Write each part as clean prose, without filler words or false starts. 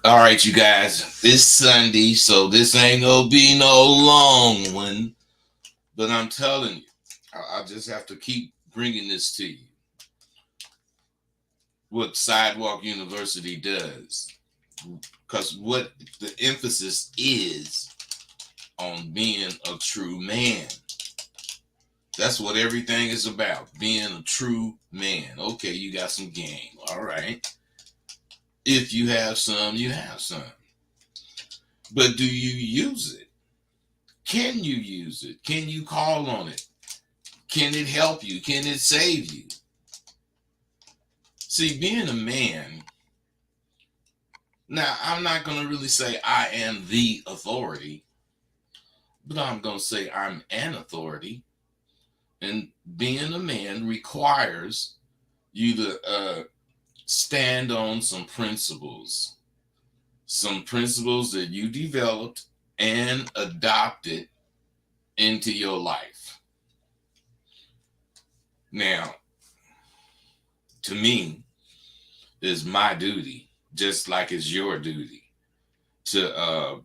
All right, you guys. It's Sunday, so this ain't gonna be no long one. But I'm telling you, I just have to keep bringing this to you. What Sidewalk University does, because what the emphasis is on being a true man. That's what everything is about. Being a true man. Okay, you got some game. All right. If you have some, you have some. But do you use it? Can you use it? Can you call on it? Can it help you? Can it save you? See, being a man, now I'm not going to really say I am the authority, but I'm going to say I'm an authority. And being a man requires you to stand on some principles that you developed and adopted into your life. Now, to me, it's my duty, just like it's your duty, to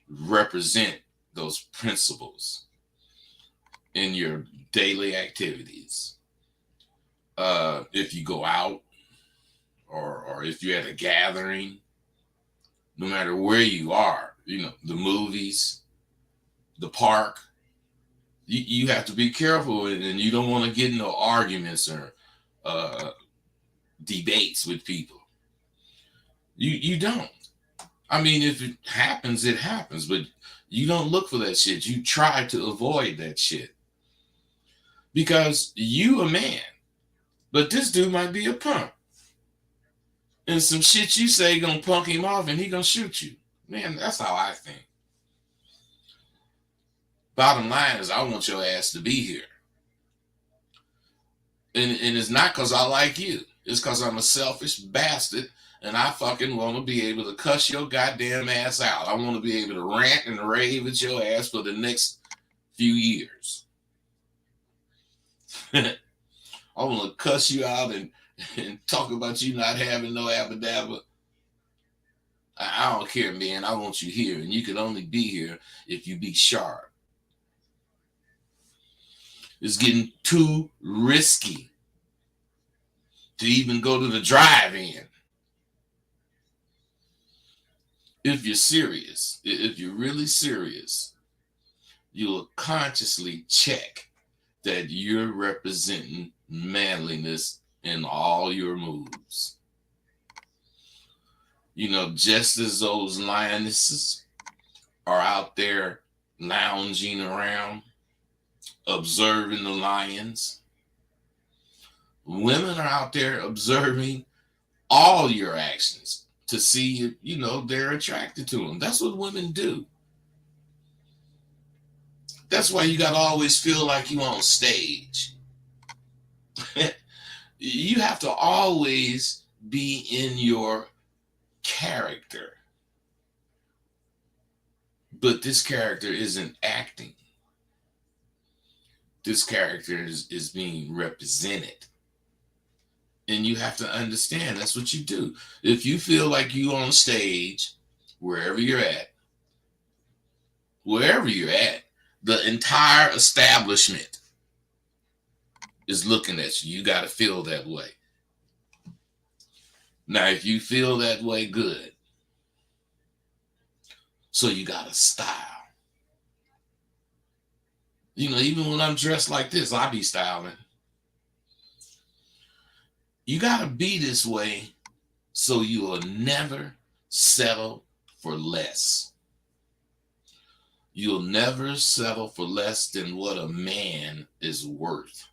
represent those principles in your daily activities. If you go out or if you're at a gathering, no matter where you are, the movies, the park, you have to be careful and you don't want to get into arguments or uh, debates with people. You don't. I mean, if it happens, it happens, but you don't look for that shit. You try to avoid that shit because you a man, but this dude might be a punk, and some shit you say gonna punk him off, and he gonna shoot you. Man, that's how I think. Bottom line is, I want your ass to be here, and it's not because I like you. It's because I'm a selfish bastard, and I fucking want to be able to cuss your goddamn ass out. I want to be able to rant and rave at your ass for the next few years. I want to cuss you out and talk about you not having no abadabba. I don't care, man. I want you here, and you can only be here if you be sharp. It's getting too risky to even go to the drive-in. If you're serious, if you're really serious, you'll consciously check that you're representing manliness in all your moves. Just as those lionesses are out there lounging around, observing the lions, women are out there observing all your actions to see if, they're attracted to them. That's what women do. That's why you got to always feel like you on stage. You have to always be in your character. But this character isn't acting. This character is being represented. And you have to understand that's what you do. If you feel like you on stage, wherever you're at, the entire establishment is looking at you. You got to feel that way. Now, if you feel that way, good. So you got a style. Even when I'm dressed like this, I be styling. You got to be this way so you will never settle for less. You'll never settle for less than what a man is worth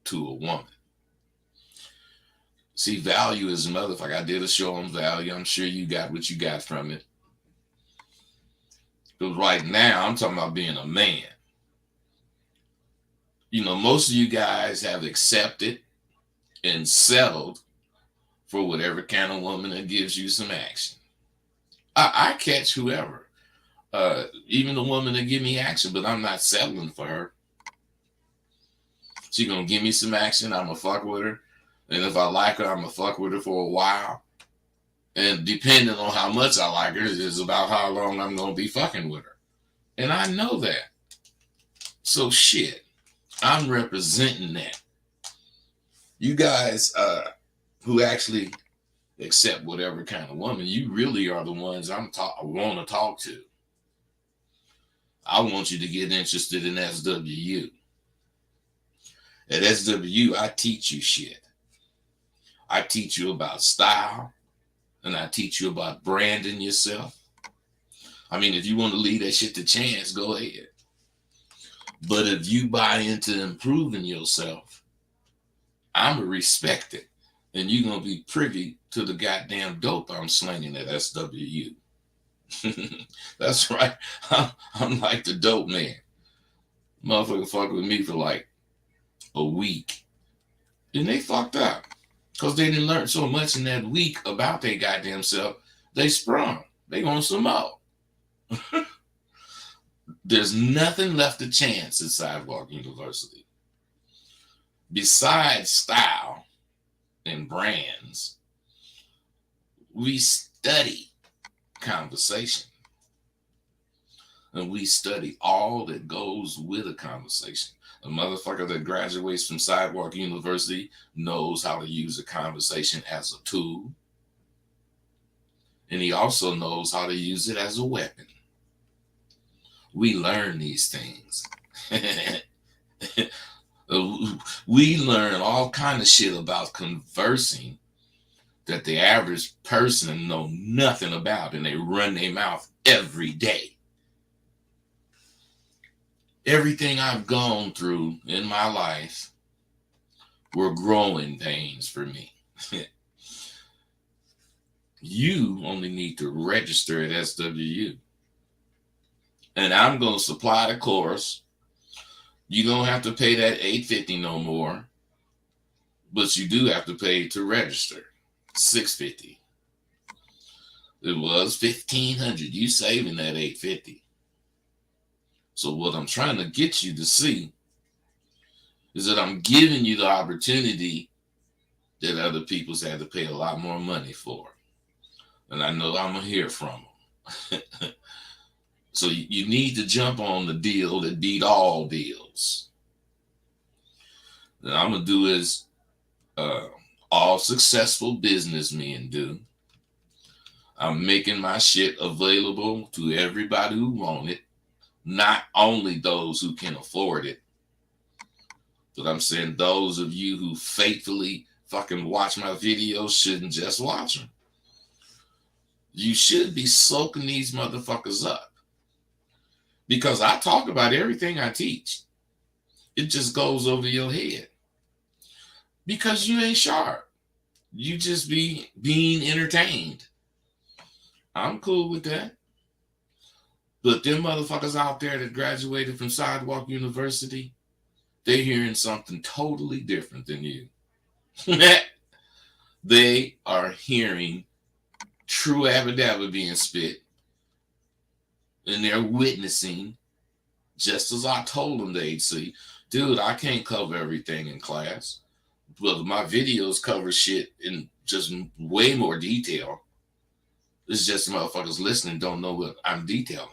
to a woman. See, value is motherfucker. I did a show on value. I'm sure you got what you got from it. But right now, I'm talking about being a man. Most of you guys have accepted and settled for whatever kind of woman that gives you some action. I catch whoever. Even the woman that give me action, but I'm not settling for her. She gonna give me some action, I'm gonna fuck with her. And if I like her, I'm gonna fuck with her for a while. And depending on how much I like her is about how long I'm going to be fucking with her. And I know that. So shit, I'm representing that. You guys who actually accept whatever kind of woman, you really are the ones I want to talk to. I want you to get interested in SWU. At SWU, I teach you shit. I teach you about style, and I teach you about branding yourself. I mean, if you want to leave that shit to chance, go ahead. But if you buy into improving yourself, I'm going to respect it. And you're going to be privy to the goddamn dope I'm slinging at SWU. That's right. I'm like the dope man. Motherfucker fuck with me for like a week. And they fucked up. Because they didn't learn so much in that week about their goddamn self. They sprung. They want some more. There's nothing left to chance at Sidewalk University. Besides style and brands, we study conversation. And we study all that goes with a conversation. A motherfucker that graduates from Sidewalk University knows how to use a conversation as a tool. And he also knows how to use it as a weapon. We learn these things. We learn all kind of shit about conversing that the average person know nothing about, and they run their mouth every day. Everything I've gone through in my life were growing pains for me. You only need to register at SWU. And I'm going to supply the course. You don't have to pay that $850 no more. But you do have to pay to register. $650. It was $1,500. You saving that $850. So what I'm trying to get you to see is that I'm giving you the opportunity that other people's had to pay a lot more money for. And I know I'm going to hear from them. So you need to jump on the deal that beat all deals. And I'm going to do as all successful businessmen do. I'm making my shit available to everybody who want it. Not only those who can afford it, but I'm saying those of you who faithfully fucking watch my videos shouldn't just watch them. You should be soaking these motherfuckers up. Because I talk about everything I teach. It just goes over your head. Because you ain't sharp. You just be being entertained. I'm cool with that. But them motherfuckers out there that graduated from Sidewalk University, they're hearing something totally different than you. They are hearing true abadabba being spit. And they're witnessing, just as I told them they'd see. Dude, I can't cover everything in class. But my videos cover shit in just way more detail. It's just motherfuckers listening don't know what I'm detailing.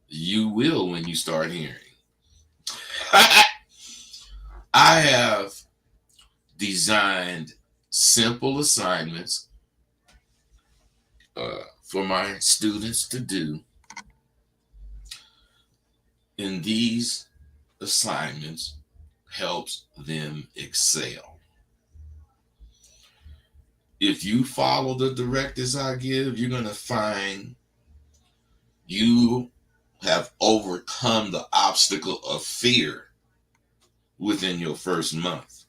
You will when you start hearing. I have designed simple assignments for my students to do. And these assignments helps them excel. If you follow the directives I give, you're going to find you have overcome the obstacle of fear within your first month.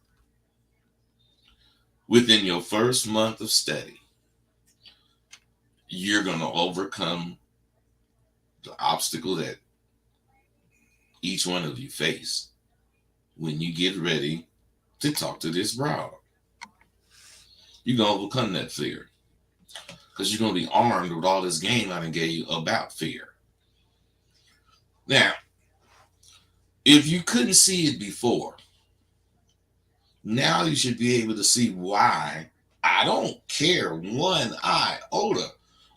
Within your first month of study, you're going to overcome the obstacle that each one of you face when you get ready to talk to this broad. You're going to overcome that fear because you're going to be armed with all this game I done gave you about fear. Now, if you couldn't see it before, now you should be able to see why I don't care one iota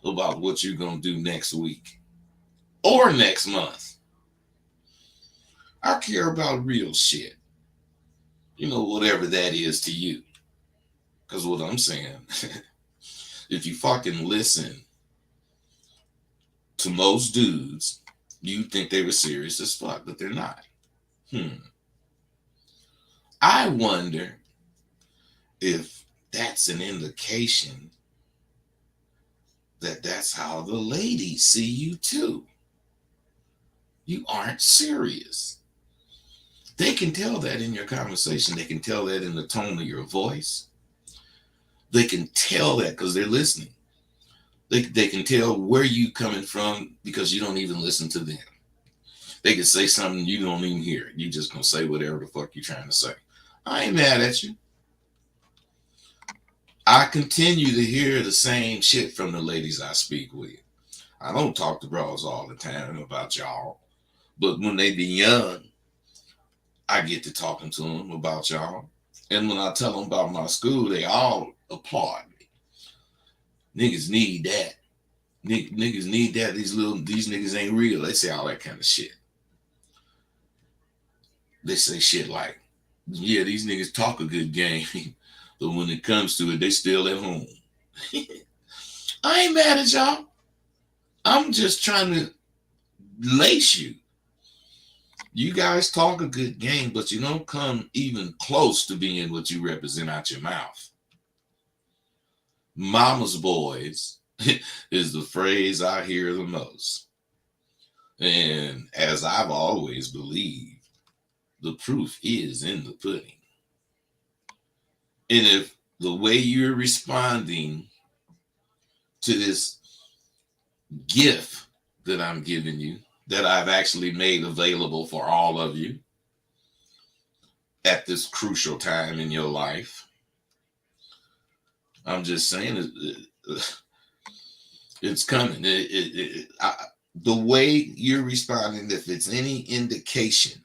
about what you're going to do next week or next month. I care about real shit. You know, whatever that is to you. Because what I'm saying, if you fucking listen to most dudes, you think they were serious as fuck, but they're not. I wonder if that's an indication that that's how the ladies see you too. You aren't serious. They can tell that in your conversation. They can tell that in the tone of your voice. They can tell that because they're listening. They can tell where you coming from because you don't even listen to them. They can say something you don't even hear. You just gonna say whatever the fuck you're trying to say. I ain't mad at you. I continue to hear the same shit from the ladies I speak with. I don't talk to bros all the time about y'all, but when they be young, I get to talking to them about y'all. And when I tell them about my school, they all applaud me. Niggas need that. Niggas need that. These niggas ain't real. They say all that kind of shit. They say shit like, yeah, these niggas talk a good game, but when it comes to it, they still at home. I ain't mad at y'all. I'm just trying to lace you. You guys talk a good game, but you don't come even close to being what you represent out your mouth. Mama's boys is the phrase I hear the most. And as I've always believed, the proof is in the pudding. And if the way you're responding to this gift that I'm giving you, that I've actually made available for all of you at this crucial time in your life, I'm just saying it's coming. The way you're responding, if it's any indication,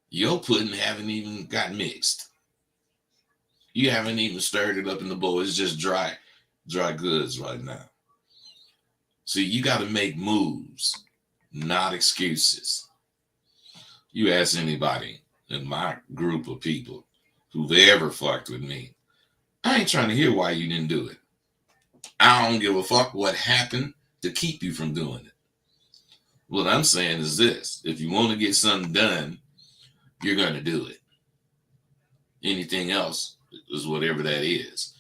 your pudding haven't even got mixed. You haven't even stirred it up in the bowl. It's just dry goods right now. See, you got to make moves, not excuses. You ask anybody in my group of people who've ever fucked with me, I ain't trying to hear why you didn't do it. I don't give a fuck what happened to keep you from doing it. What I'm saying is this: if you want to get something done, you're going to do it. Anything else is whatever that is.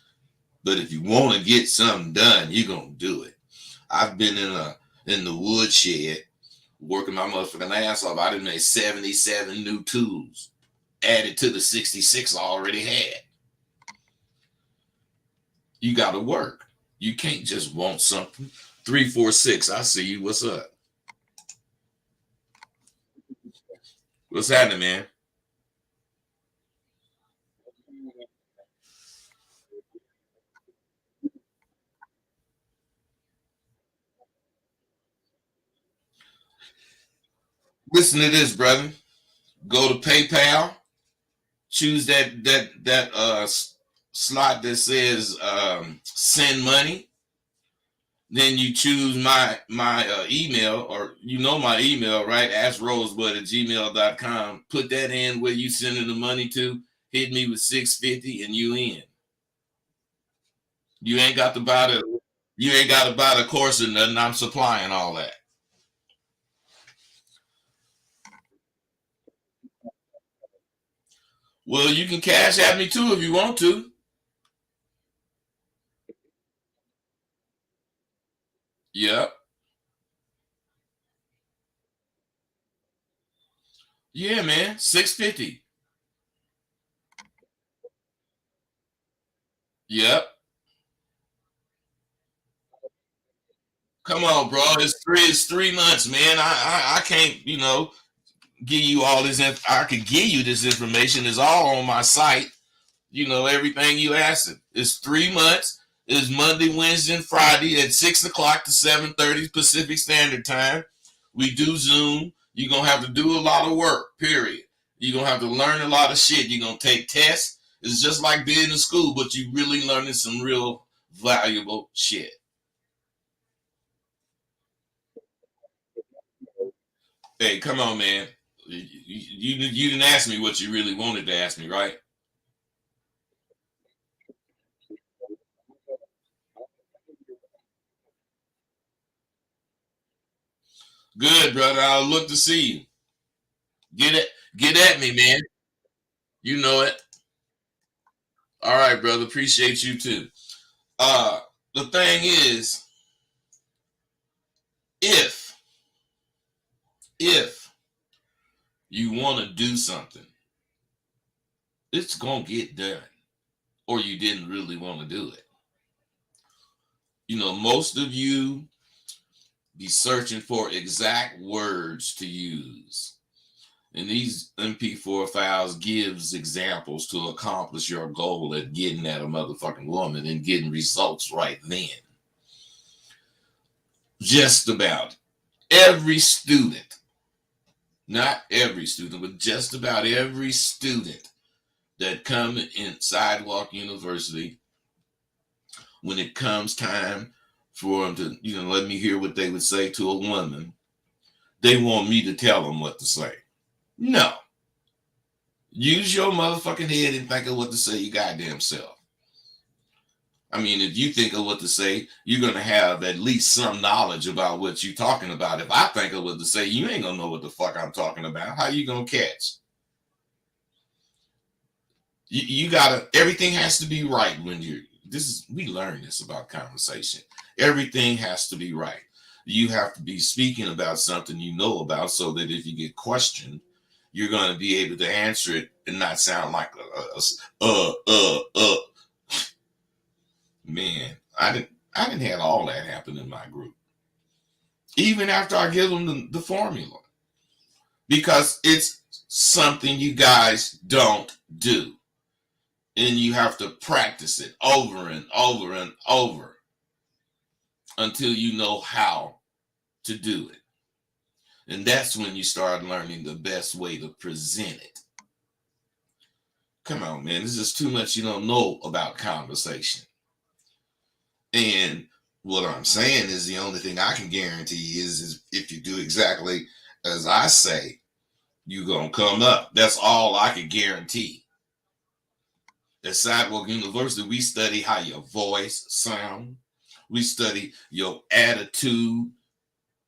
But if you want to get something done, you're going to do it. I've been in the woodshed working my motherfucking ass off. I done made 77 new tools added to the 66 I already had. You got to work. You can't just want something. 346, I see you. What's up? What's happening, man? Listen to this, brother. Go to PayPal. Choose that slot that says send money. Then you choose my email, or you know my email, right? AskRosebud@gmail.com. Put that in where you sending the money to. Hit me with 650 and you in. You ain't got to buy the course or nothing. I'm supplying all that. Well, you can cash at me too if you want to. Yep. Yeah, man. 650. Yep. Come on, bro. It's 3 months, man. I can't, give you all this. I could give you this information. It's all on my site. Everything you asked. It's 3 months. It's Monday, Wednesday, and Friday at 6 o'clock to 7:30 Pacific Standard Time. We do Zoom. You're gonna have to do a lot of work. Period. You're gonna have to learn a lot of shit. You're gonna take tests. It's just like being in school, but you really learning some real valuable shit. Hey, come on, man. You didn't ask me what you really wanted to ask me, right? Good, brother. I'll look to see you. Get it, get at me, man. You know it. All right, brother. Appreciate you too. Uh, the thing is, if if you want to do something, it's gonna get done, or you didn't really want to do it. Most of you be searching for exact words to use. And these MP4 files gives examples to accomplish your goal at getting at a motherfucking woman and getting results right then. Just about every student, not every student, but just about every student that come in Sidewalk University, when it comes time for them to, let me hear what they would say to a woman, they want me to tell them what to say. No. Use your motherfucking head and think of what to say your goddamn self. I mean, if you think of what to say, you're going to have at least some knowledge about what you're talking about. If I think of what to say, you ain't going to know what the fuck I'm talking about. How you going to catch? You got to, everything has to be right when we learn this about conversation. Everything has to be right. You have to be speaking about something you know about so that if you get questioned, you're going to be able to answer it and not sound like man. I didn't have all that happen in my group. Even after I give them the formula, because it's something you guys don't do, and you have to practice it over and over and over until you know how to do it. And that's when you start learning the best way to present it. Come on, man. There's just too much you don't know about conversation. And what I'm saying is the only thing I can guarantee is if you do exactly as I say, you're going to come up. That's all I can guarantee. At Sidewalk University, we study how your voice sounds. We study your attitude.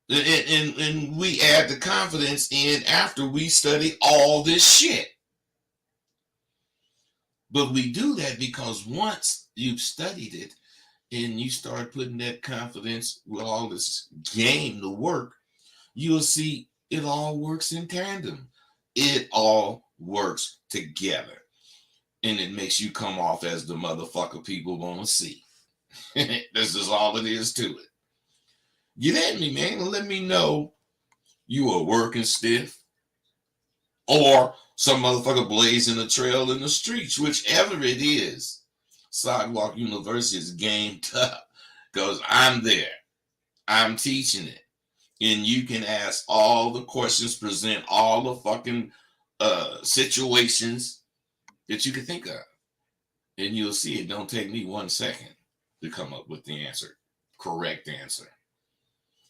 And we add the confidence in after we study all this shit. But we do that because once you've studied it and you start putting that confidence with all this game to work, you'll see it all works in tandem. It all works together. And it makes you come off as the motherfucker people want to see. This is all it is to it. Get at me, man, and let me know you are working stiff or some motherfucker blazing a trail in the streets, whichever it is. Sidewalk University is gamed up because I'm there. I'm teaching it. And you can ask all the questions, present all the fucking situations that you can think of. And you'll see it don't take me 1 second to come up with the answer, correct answer.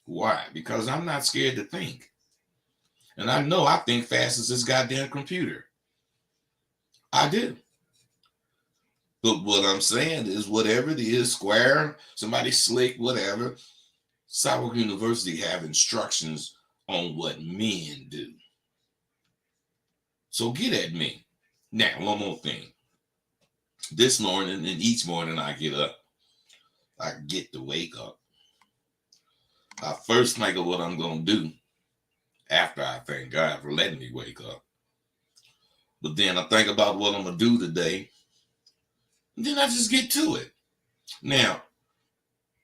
Why? Because I'm not scared to think. And I know I think fast as this goddamn computer. I do. But what I'm saying is whatever it is, square, somebody slick, whatever, Sidewalk University have instructions on what men do. So get at me. Now, one more thing. This morning and each morning I get up, I get to wake up. I first think of what I'm going to do after I thank God for letting me wake up. But then I think about what I'm going to do today. And then I just get to it. Now,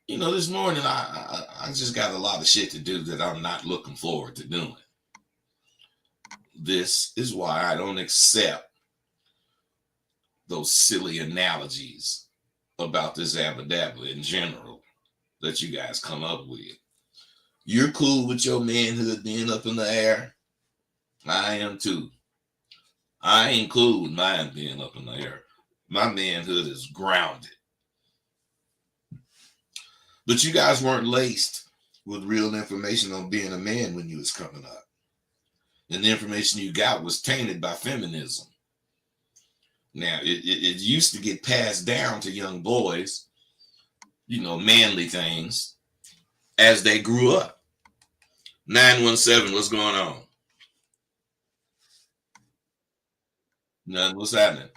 this morning I just got a lot of shit to do that I'm not looking forward to doing. This is why I don't accept those silly analogies about this abadabla in general that you guys come up with. You're cool with your manhood being up in the air. I am too. I ain't cool with mine being up in the air. My manhood is grounded. But you guys weren't laced with real information on being a man when you was coming up. And the information you got was tainted by feminism. Now, it used to get passed down to young boys, manly things, as they grew up. 917, what's going on? Nothing, what's happening?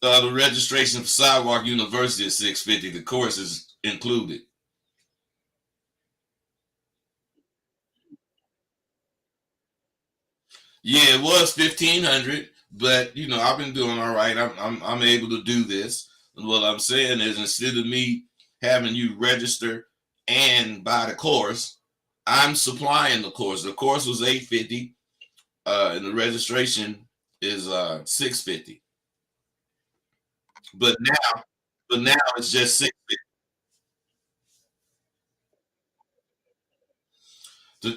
The registration for Sidewalk University is $650. The course is included. Yeah, it was 1,500, but I've been doing all right. I'm able to do this. And what I'm saying is, instead of me having you register and buy the course, I'm supplying the course. The course was 850, and the registration is 650. But now it's just 650.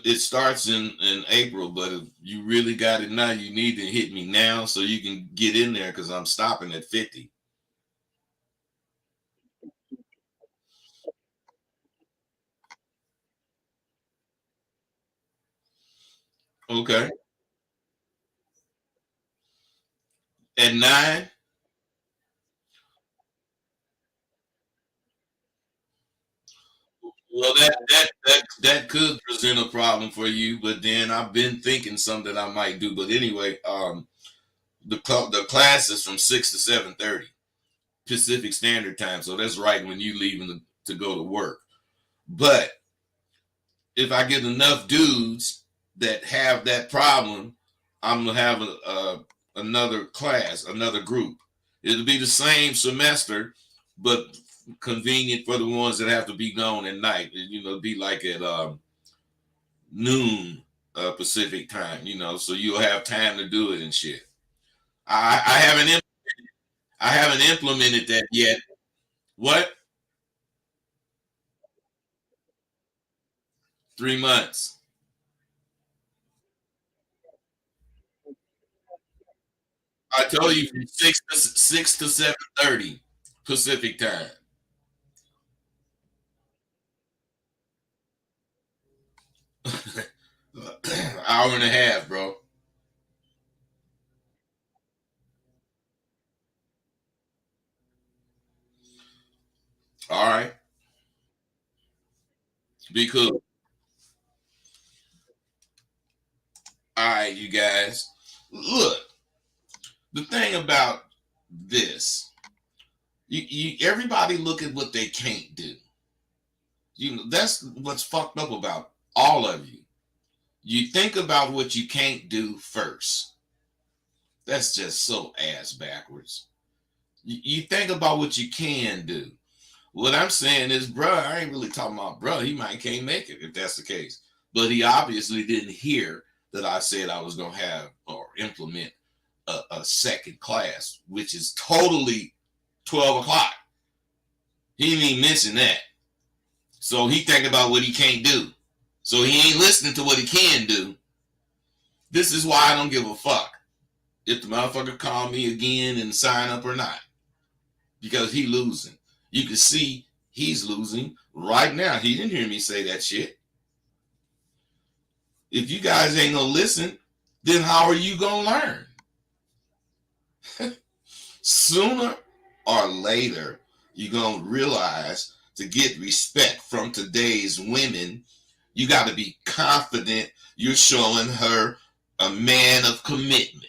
It starts in April, but if you really got it now, you need to hit me now so you can get in there because I'm stopping at 50. Okay. At 9. Well, that could present a problem for you, but then I've been thinking something that I might do. But anyway, the class is from 6 to 7:30 Pacific Standard Time, so that's right when you leaving to go to work. But if I get enough dudes that have that problem, I'm gonna have another class, another group. It'll be the same semester, but convenient for the ones that have to be gone at night. Be like at noon Pacific time. So you'll have time to do it and shit. I haven't implemented that yet. What? 3 months. I told you from 6 to 7:30 Pacific time. Hour and a half, bro. All right. Be cool. All right, you guys. Look, the thing about this, everybody look at what they can't do. That's what's fucked up about all of you. You think about what you can't do first. That's just so ass backwards. You think about what you can do. What I'm saying is, bro, I ain't really talking about bro. He might can't make it if that's the case. But he obviously didn't hear that I said I was gonna have or implement a second class, which is totally 12 o'clock. He didn't even mention that. So he think about what he can't do. So he ain't listening to what he can do. This is why I don't give a fuck if the motherfucker call me again and sign up or not. Because he losing. You can see he's losing right now. He didn't hear me say that shit. If you guys ain't gonna listen, then how are you gonna learn? Sooner or later, you're gonna realize to get respect from today's women, you got to be confident you're showing her a man of commitment.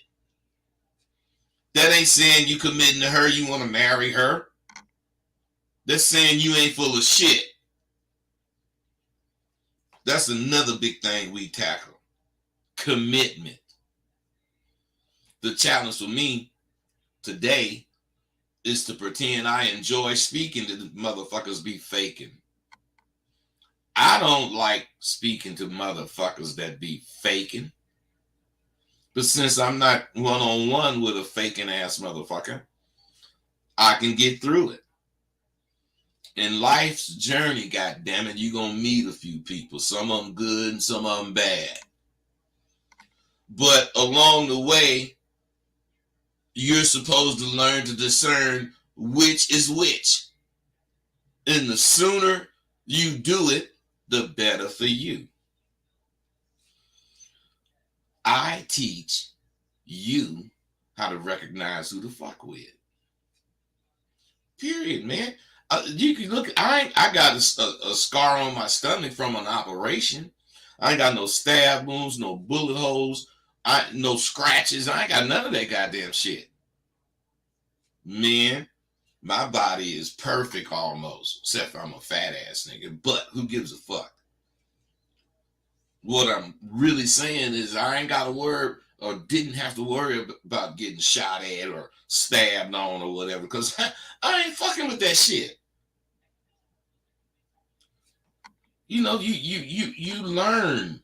That ain't saying you committing to her, you want to marry her. That's saying you ain't full of shit. That's another big thing we tackle. Commitment. The challenge for me today is to pretend I enjoy speaking to the motherfuckers be faking. I don't like speaking to motherfuckers that be faking. But since I'm not one on one with a faking ass motherfucker, I can get through it. In life's journey, goddamn it, you're gonna meet a few people. Some of them good and some of them bad. But along the way, you're supposed to learn to discern which is which. And the sooner you do it, the better for you. I teach you how to recognize who to fuck with. Period, man. You can look. I got a scar on my stomach from an operation. I ain't got no stab wounds, no bullet holes, no scratches. I ain't got none of that goddamn shit. Man, my body is perfect almost, except for I'm a fat ass nigga. But who gives a fuck? What I'm really saying is I ain't got to worry or didn't have to worry about getting shot at or stabbed on or whatever, because I ain't fucking with that shit. You know, you learn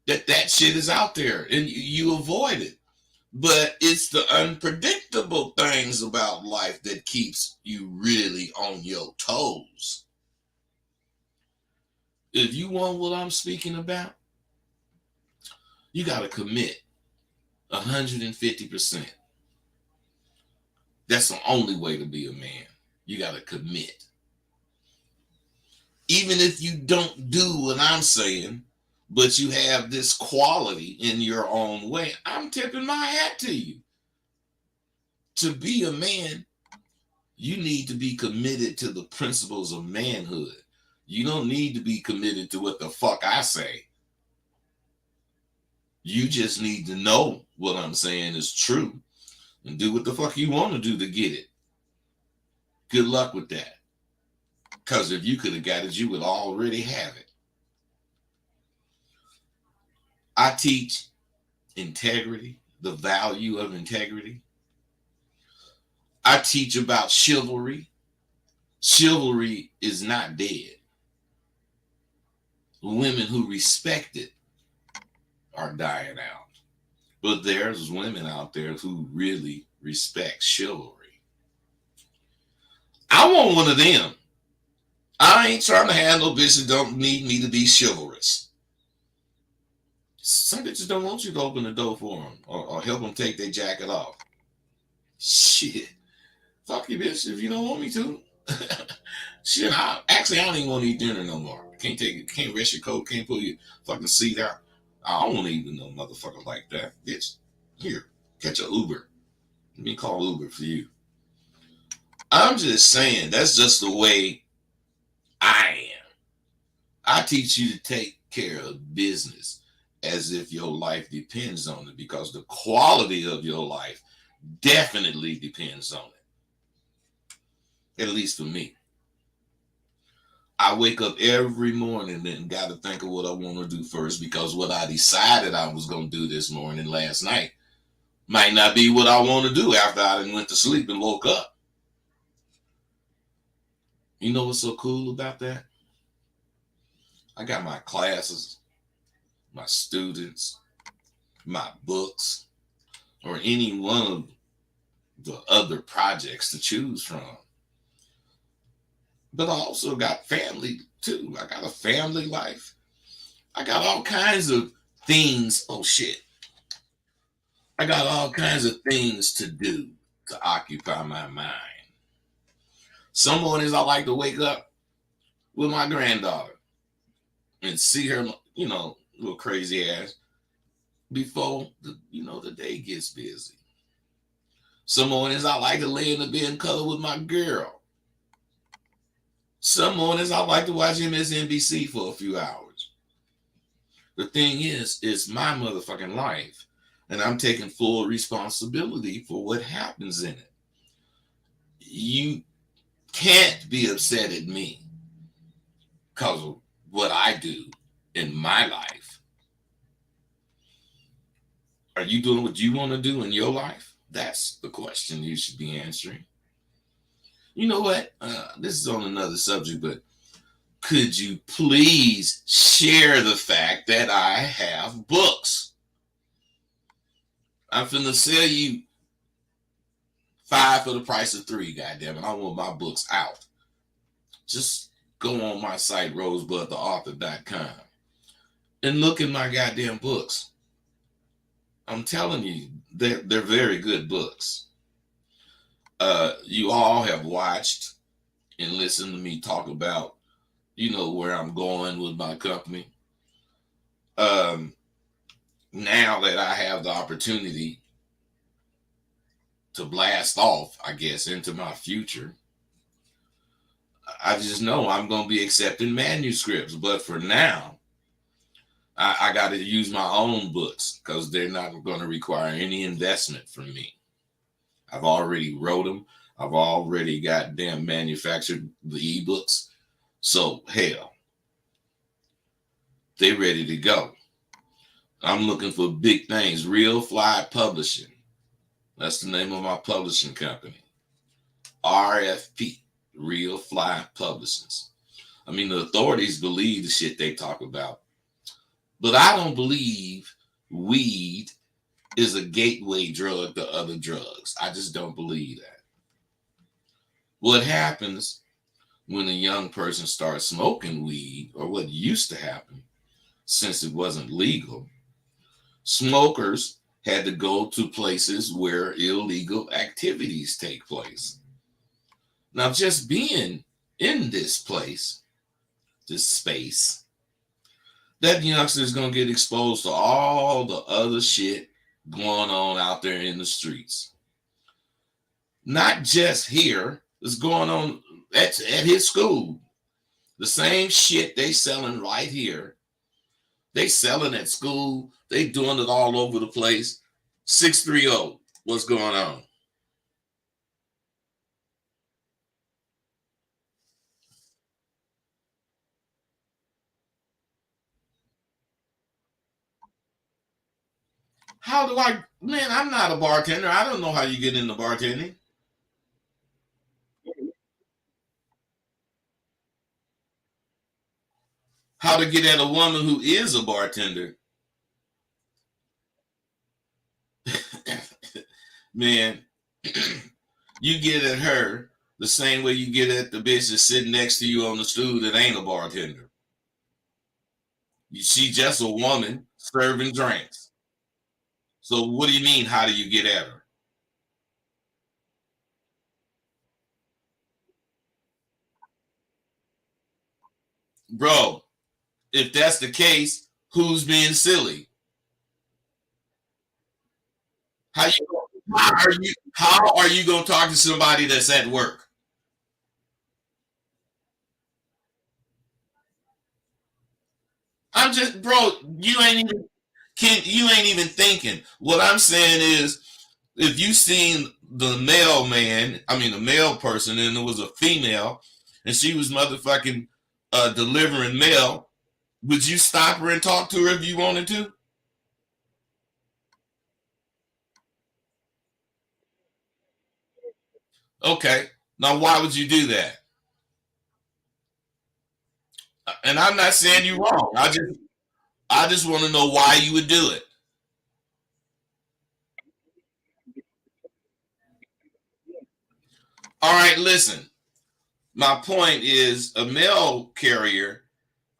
that shit is out there and you avoid it. But it's the unpredictable things about life that keeps you really on your toes. If you want what I'm speaking about, you got to commit 150%. That's the only way to be a man. You got to commit. Even if you don't do what I'm saying, but you have this quality in your own way, I'm tipping my hat to you. To be a man, you need to be committed to the principles of manhood. You don't need to be committed to what the fuck I say. You just need to know what I'm saying is true and do what the fuck you want to do to get it. Good luck with that. Because if you could have got it, you would already have it. I teach integrity, the value of integrity. I teach about chivalry. Chivalry is not dead. Women who respect it are dying out. But there's women out there who really respect chivalry. I want one of them. I ain't trying to have no bitch that don't need me to be chivalrous. Some bitches don't want you to open the door for them or help them take their jacket off. Shit. Fuck you, bitch, if you don't want me to. Shit, I don't even want to eat dinner no more. Can't take it, can't rest your coat, can't pull your fucking seat out. I don't want to eat with no motherfucker like that. Bitch, here, catch an Uber. Let me call Uber for you. I'm just saying, that's just the way I am. I teach you to take care of business as if your life depends on it, because the quality of your life definitely depends on it. At least for me. I wake up every morning and got to think of what I want to do first, because what I decided I was going to do this morning, last night, might not be what I want to do after I went to sleep and woke up. You know what's so cool about that? I got my classes, my students, my books, or any one of the other projects to choose from. But I also got family too. I got a family life. I got all kinds of things. Oh shit. I got all kinds of things to do to occupy my mind. Some mornings I like to wake up with my granddaughter and see her, little crazy ass before the day gets busy. Some mornings I like to lay in the bed and cuddle with my girl. Some mornings I like to watch MSNBC for a few hours. The thing is, it's my motherfucking life, and I'm taking full responsibility for what happens in it. You can't be upset at me because of what I do in my life. Are you doing what you want to do in your life? That's the question you should be answering. You know what? This is on another subject, but could you please share the fact that I have books? I'm finna sell you 5 for the price of 3, goddammit. I want my books out. Just go on my site, rosebudtheauthor.com, and look at my goddamn books. I'm telling you, they're very good books. You all have watched and listened to me talk about, where I'm going with my company. Um, Now that I have the opportunity to blast off, I guess, into my future, I just know I'm going to be accepting manuscripts. But for now, I got to use my own books because they're not going to require any investment from me. I've already wrote them. I've already got them manufactured the ebooks. So hell, they ready to go. I'm looking for big things. Real Fly Publishing. That's the name of my publishing company. RFP. Real Fly Publishings. I mean, the authorities believe the shit they talk about. But I don't believe weed is a gateway drug to other drugs. I just don't believe that. What happens when a young person starts smoking weed, or what used to happen since it wasn't legal, smokers had to go to places where illegal activities take place. Now, just being in this place, this space, that youngster is going to get exposed to all the other shit going on out there in the streets. Not just here, it's going on at his school. The same shit they selling right here, they selling at school. They doing it all over the place. 630, what's going on? How do I, man, I'm not a bartender. I don't know how you get into bartending. How to get at a woman who is a bartender. Man, you get at her the same way you get at the bitch that's sitting next to you on the stool that ain't a bartender. She just a woman serving drinks. So what do you mean? How do you get at her? Bro, if that's the case, who's being silly? How are you gonna talk to somebody that's at work? I'm just, bro, you ain't even thinking. What I'm saying is, if you seen the mailman, I mean the male person, and it was a female, and she was motherfucking delivering mail, would you stop her and talk to her if you wanted to? Okay. Now why would you do that? And I'm not saying you wrong. I just want to know why you would do it. All right, listen. My point is a mail carrier,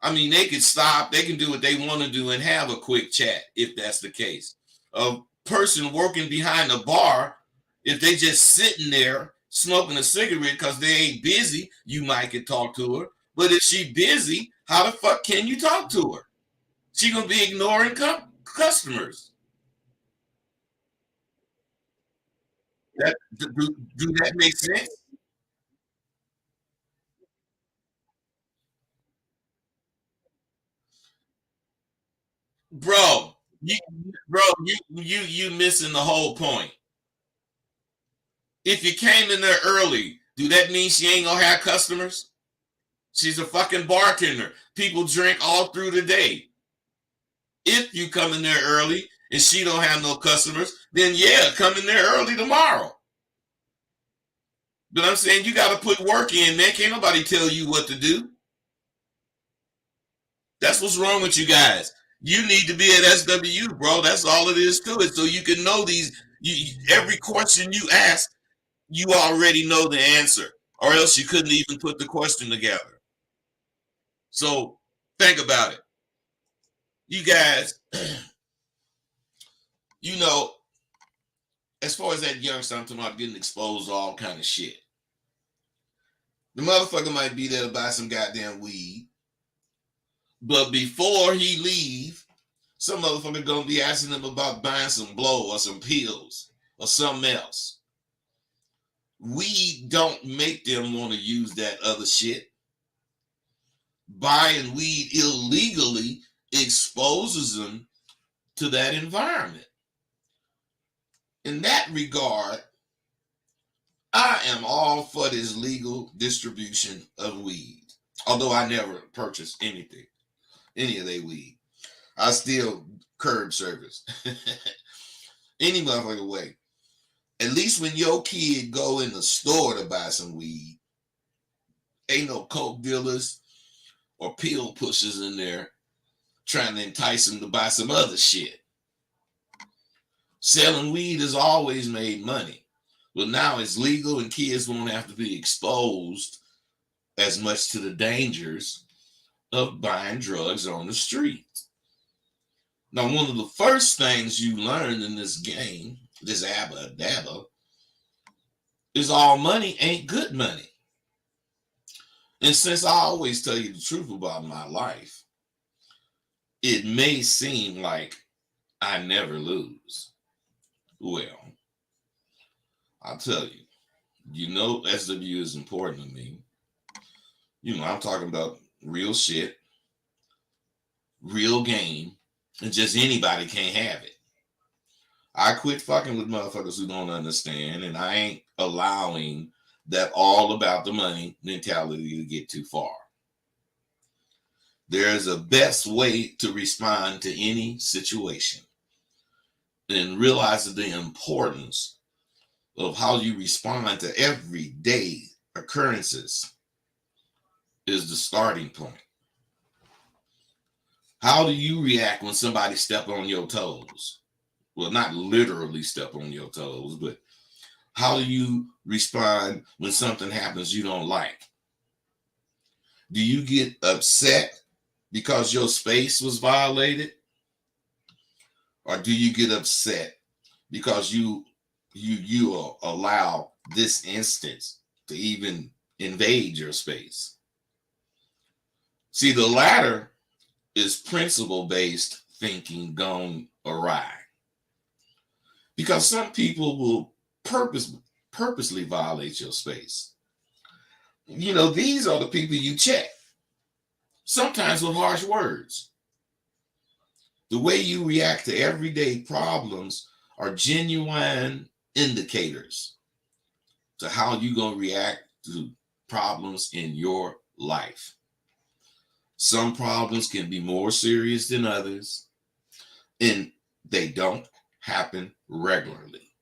I mean, they can stop, they can do what they want to do and have a quick chat if that's the case. A person working behind a bar, if they just sitting there smoking a cigarette because they ain't busy, you might can talk to her. But if she busy, how the fuck can you talk to her? She gonna be ignoring customers. Do that make sense, bro? You, bro, you missing the whole point. If you came in there early, do that mean she ain't gonna have customers? She's a fucking bartender. People drink all through the day. If you come in there early and she don't have no customers, then yeah, come in there early tomorrow. But I'm saying you got to put work in, man. Can't nobody tell you what to do. That's what's wrong with you guys. You need to be at SWU, bro. That's all it is to it. So you can know these. Every question you ask, you already know the answer, or else you couldn't even put the question together. So think about it. You guys, You know, as far as that youngster, I'm talking about getting exposed to all kind of shit. The motherfucker might be there to buy some goddamn weed, but before he leave, some motherfucker gonna be asking him about buying some blow or some pills or something else. Weed don't make them want to use that other shit. Buying weed illegally exposes them to that environment. In that regard, I am all for this legal distribution of weed. Although I never purchased anything, any of their weed. I still curb service. Any motherfucker way. At least when your kid go in the store to buy some weed, ain't no coke dealers or pill pushers in there trying to entice them to buy some other shit. Selling weed has always made money, but now it's legal and kids won't have to be exposed as much to the dangers of buying drugs on the street. Now, one of the first things you learn in this game, this abba dabba, is all money ain't good money. And since I always tell you the truth about my life, it may seem like I never lose. Well, I'll tell you, SW is important to me. I'm talking about real shit, real game, and just anybody can't have it. I quit fucking with motherfuckers who don't understand, and I ain't allowing that all about the money mentality to get too far. There's a best way to respond to any situation, and realize the importance of how you respond to everyday occurrences is the starting point. How do you react when somebody step on your toes? Well, not literally step on your toes, but how do you respond when something happens you don't like? Do you get upset because your space was violated? Or do you get upset because you allow this instance to even invade your space? See, the latter is principle-based thinking gone awry. Because some people will purposely violate your space. These are the people you check. Sometimes with harsh words. The way you react to everyday problems are genuine indicators to how you're going to react to problems in your life. Some problems can be more serious than others, and they don't happen regularly.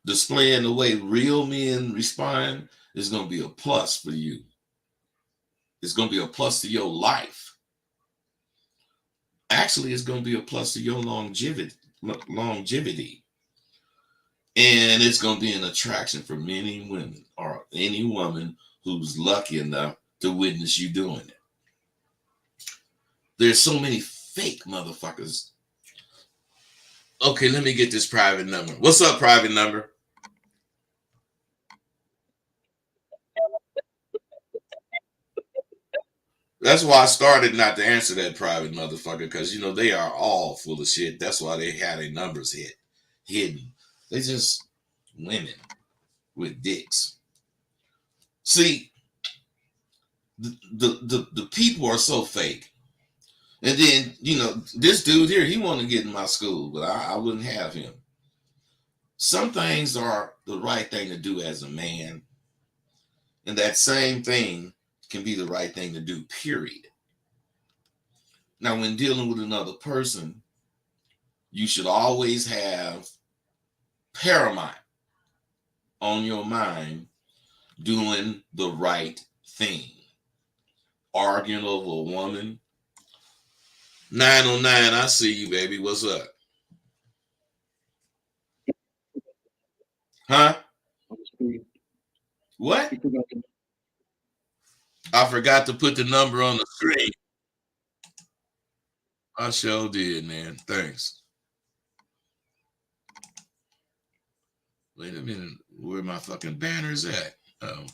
Displaying the way real men respond is going to be a plus for you. It's going to be a plus to your life. Actually, it's going to be a plus to your longevity. And it's going to be an attraction for many women or any woman who's lucky enough to witness you doing it. There's so many fake motherfuckers. Okay, let me get this private number. What's up, private number? That's why I started not to answer that private motherfucker, because they are all full of shit. That's why they had their numbers hidden. They just women with dicks. See, the people are so fake. And then, this dude here, he wanted to get in my school, but I wouldn't have him. Some things are the right thing to do as a man. And that same thing can be the right thing to do, period. Now, when dealing with another person, you should always have paramount on your mind doing the right thing. Arguing over a woman. 909, I see you, baby. What's up? Huh? What? I forgot to put the number on the screen. I sure did, man. Thanks. Wait a minute. Where my fucking banners at? Oh.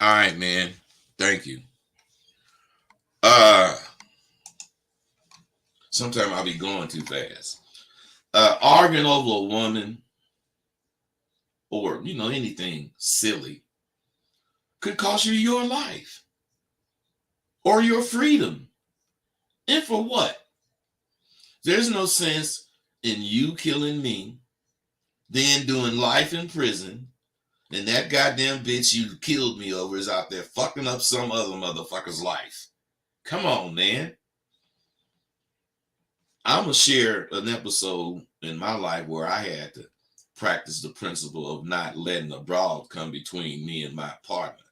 All right, man. Thank you. Uh, Sometimes I'll be going too fast. Arguing over a woman or, anything silly could cost you your life or your freedom. And for what? There's no sense in you killing me, then doing life in prison, and that goddamn bitch you killed me over is out there fucking up some other motherfucker's life. Come on, man. I'm going to share an episode in my life where I had to practice the principle of not letting a broad come between me and my partner.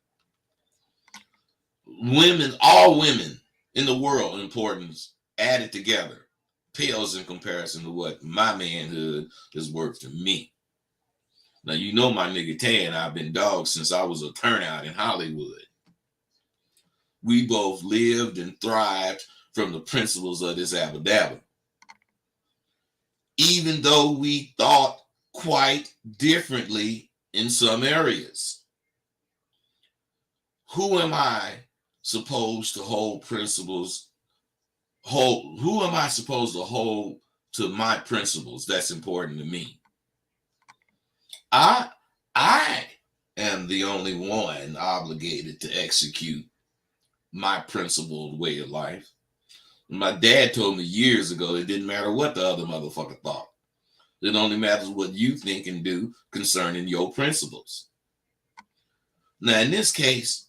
Women, all women in the world, importance added together, pales in comparison to what my manhood is worth to me. Now, my nigga Tay and I've been dogs since I was a turnout in Hollywood. We both lived and thrived from the principles of this abadabba. Even though we thought quite differently in some areas. Who am I supposed to hold principles? Who am I supposed to hold to my principles that's important to me? I am the only one obligated to execute my principled way of life. My dad told me years ago it didn't matter what the other motherfucker thought. It only matters what you think and do concerning your principles. Now, in this case,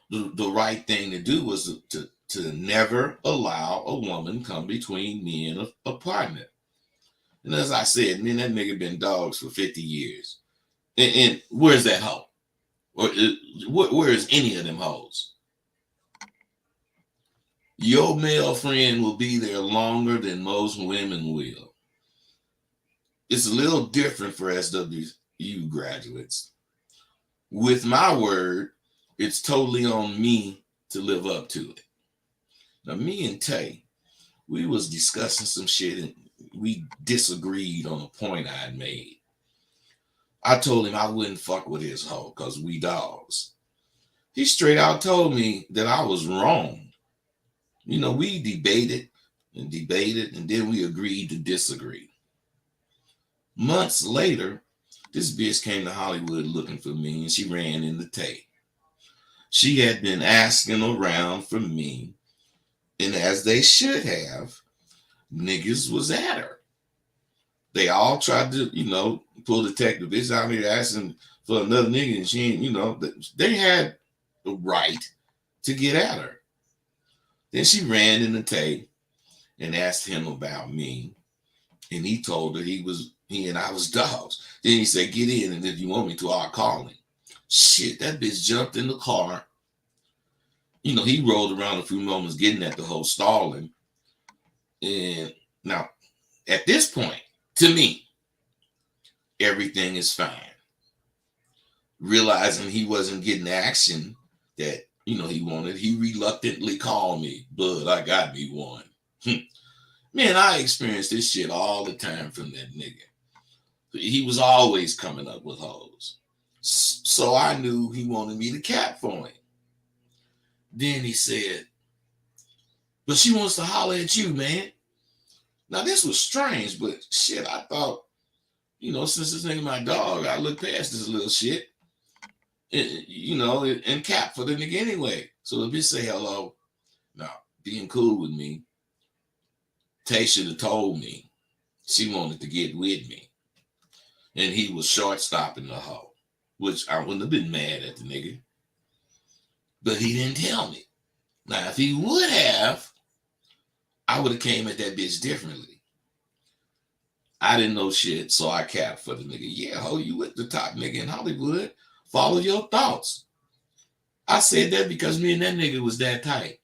the right thing to do was to never allow a woman come between me and a partner. And as I said, me and that nigga been dogs for 50 years. And where's that hoe? Or where is any of them hoes? Your male friend will be there longer than most women will. It's a little different for SWU graduates. With my word, it's totally on me to live up to it. Now, me and Tay, we was discussing some shit and we disagreed on a point I had made. I told him I wouldn't fuck with his hoe because we dogs. He straight out told me that I was wrong. We debated, and then we agreed to disagree. Months later, this bitch came to Hollywood looking for me, and she ran into Tay. She had been asking around for me, and as they should have, niggas was at her. They all tried to, pull detective bitch out here asking for another nigga, and she ain't, they had the right to get at her. Then she ran into Tay and asked him about me, and he told her he and I was dogs. Then he said, get in, and if you want me to, I'll call him. Shit, that bitch jumped in the car. He rolled around a few moments getting at the whole stalling. And now, at this point, to me, everything is fine. Realizing he wasn't getting action that, he wanted, he reluctantly called me. Bud, I got me one. Man, I experienced this shit all the time from that nigga. He was always coming up with hoes. So I knew he wanted me to cap for him. Then he said, but she wants to holler at you, man. Now, this was strange, but shit, I thought, since this nigga my dog, I look past this little shit, and cap for the nigga anyway. So if you say hello, now, being cool with me, Tay should have told me she wanted to get with me. And he was short-stopping the hoe, which I wouldn't have been mad at the nigga. But he didn't tell me. Now, if he would have, I would have came at that bitch differently. I didn't know shit, so I capped for the nigga. Yeah, ho, you with the top nigga in Hollywood. Follow your thoughts. I said that because me and that nigga was that tight.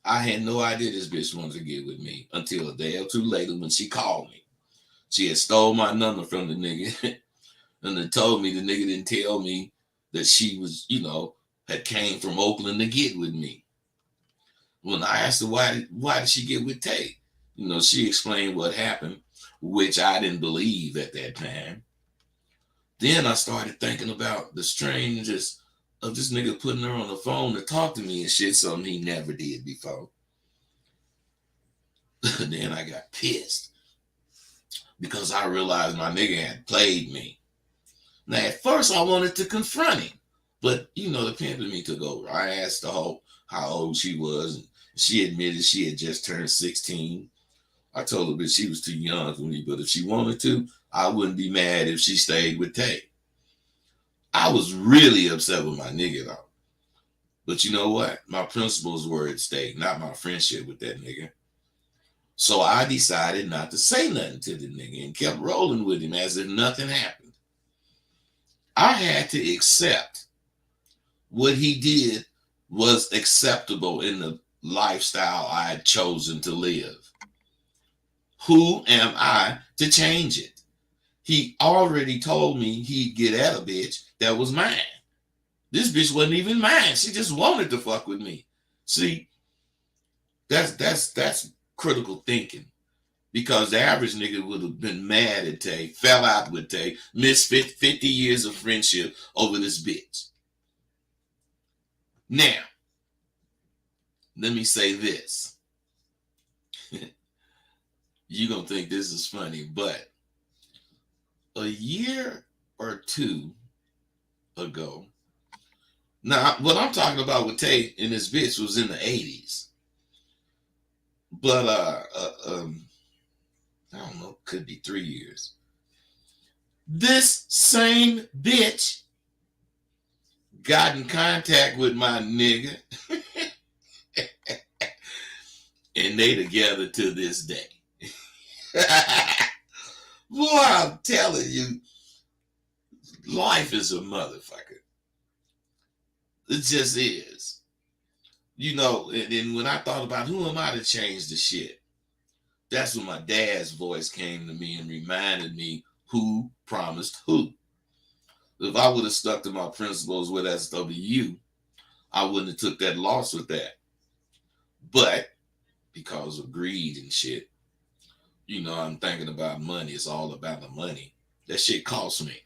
I had no idea this bitch wanted to get with me until a day or two later when she called me. She had stole my number from the nigga and then told me the nigga didn't tell me that she was, had came from Oakland to get with me. When I asked her why did she get with Tay, she explained what happened. which I didn't believe at that time. Then I started thinking about the strangeness of this nigga putting her on the phone to talk to me and shit, something he never did before. Then I got pissed because I realized my nigga had played me. Now, at first, I wanted to confront him, but you know, the pimp in me took over. I asked the hoe how old she was, and she admitted she had just turned 16. I told her that she was too young for me, but if she wanted to, I wouldn't be mad if she stayed with Tay. I was really upset with my nigga though. But you know what? My principles were at stake, not my friendship with that nigga. So I decided not to say nothing to the nigga and kept rolling with him as if nothing happened. I had to accept what he did was acceptable in the lifestyle I had chosen to live. Who am I to change it? He already told me he'd get at a bitch that was mine. This bitch wasn't even mine. She just wanted to fuck with me. See, that's critical thinking. Because the average nigga would have been mad at Tay, fell out with Tay, missed 50 years of friendship over this bitch. Now, let me say this. You're going to think this is funny, but a year or two ago, now what I'm talking about with Tay and this bitch was in the 80s. But, I don't know, could be 3 years. This same bitch got in contact with my nigga and they together to this day. Boy, I'm telling you, life is a motherfucker. It just is. You know, and when I thought about who am I to change the shit, that's when my dad's voice came to me and reminded me who promised who. If I would have stuck to my principles with SWU, I wouldn't have took that loss with that. But because of greed and shit, you know, I'm thinking about money. It's all about the money. That shit cost me.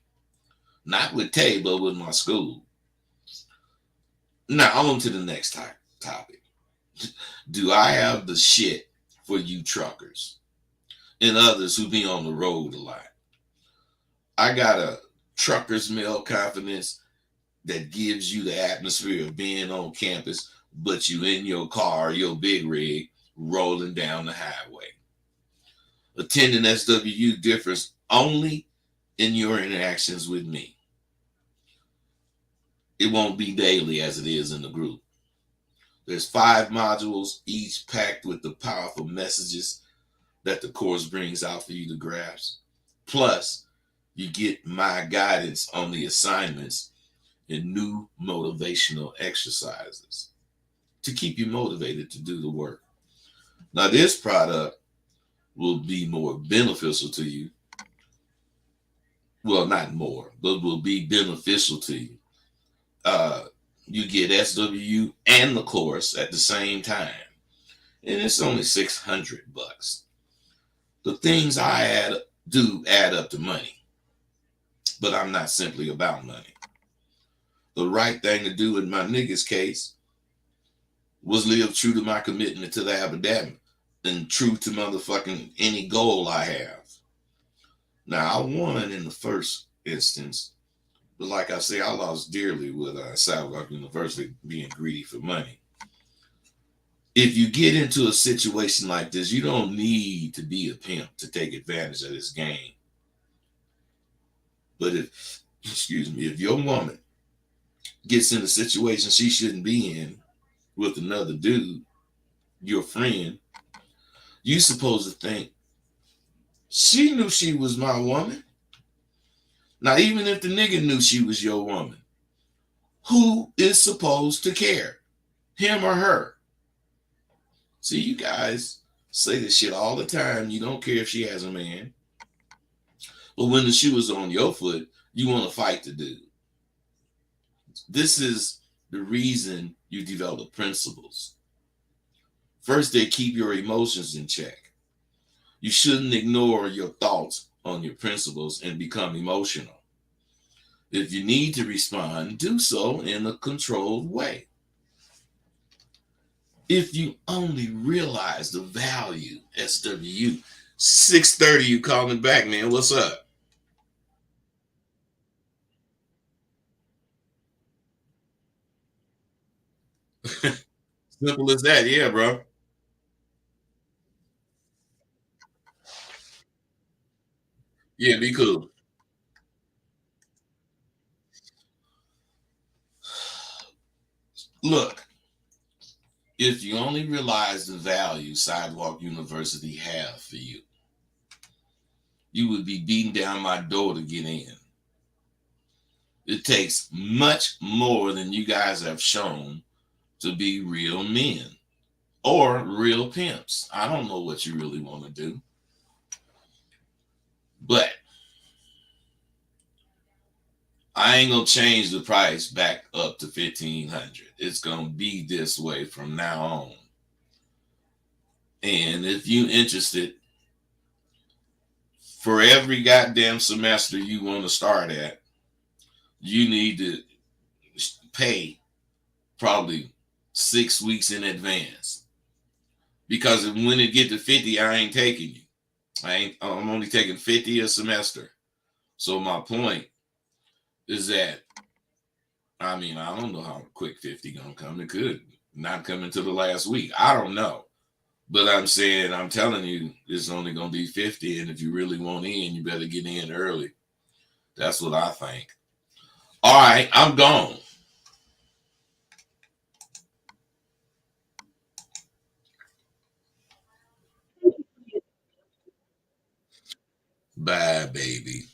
Not with Tay, but with my school. Now, on to the next topic. Do I have the shit for you truckers and others who be on the road a lot? I got a trucker's male confidence that gives you the atmosphere of being on campus, but you in your car, your big rig, rolling down the highway. Attending SWU differs only in your interactions with me. It won't be daily as it is in the group. There's 5 modules, each packed with the powerful messages that the course brings out for you to grasp. Plus, you get my guidance on the assignments and new motivational exercises to keep you motivated to do the work. Now, this product will be more beneficial to you. Well, not more, but will be beneficial to you. You get SWU and the course at the same time. And it's only $600. The things I do add up to money. But I'm not simply about money. The right thing to do in my nigga's case was live true to my commitment to the Abadabba and true to motherfucking any goal I have. Now, I won in the first instance, but like I say, I lost dearly with Sidewalk University being greedy for money. If you get into a situation like this, you don't need to be a pimp to take advantage of this game. But if your woman gets in a situation she shouldn't be in with another dude, your friend, you supposed to think, she knew she was my woman. Now, even if the nigga knew she was your woman, who is supposed to care? Him or her? See, you guys say this shit all the time. You don't care if she has a man. But when the shoe is on your foot, you want to fight the dude. This is the reason you develop principles. First, they keep your emotions in check. You shouldn't ignore your thoughts on your principles and become emotional. If you need to respond, do so in a controlled way. If you only realize the value, SWU, 6:30, you calling back, man. What's up? Simple as that. Yeah, bro. Yeah, be cool. Look, if you only realize the value Sidewalk University have for you, you would be beating down my door to get in. It takes much more than you guys have shown to be real men or real pimps. I don't know what you really want to do, but I ain't gonna change the price back up to 1,500. It's gonna be this way from now on. And if you interested, for every goddamn semester you want to start at, you need to pay probably 6 weeks in advance. Because when it get to 50, I ain't taking you. I'm only taking 50 a semester. So my point is that, I mean, I don't know how quick 50 gonna come. It could not come until the last week. I don't know. But I'm saying, I'm telling you, it's only gonna be 50. And if you really want in, you better get in early. That's what I think. All right, I'm gone. Bye, baby.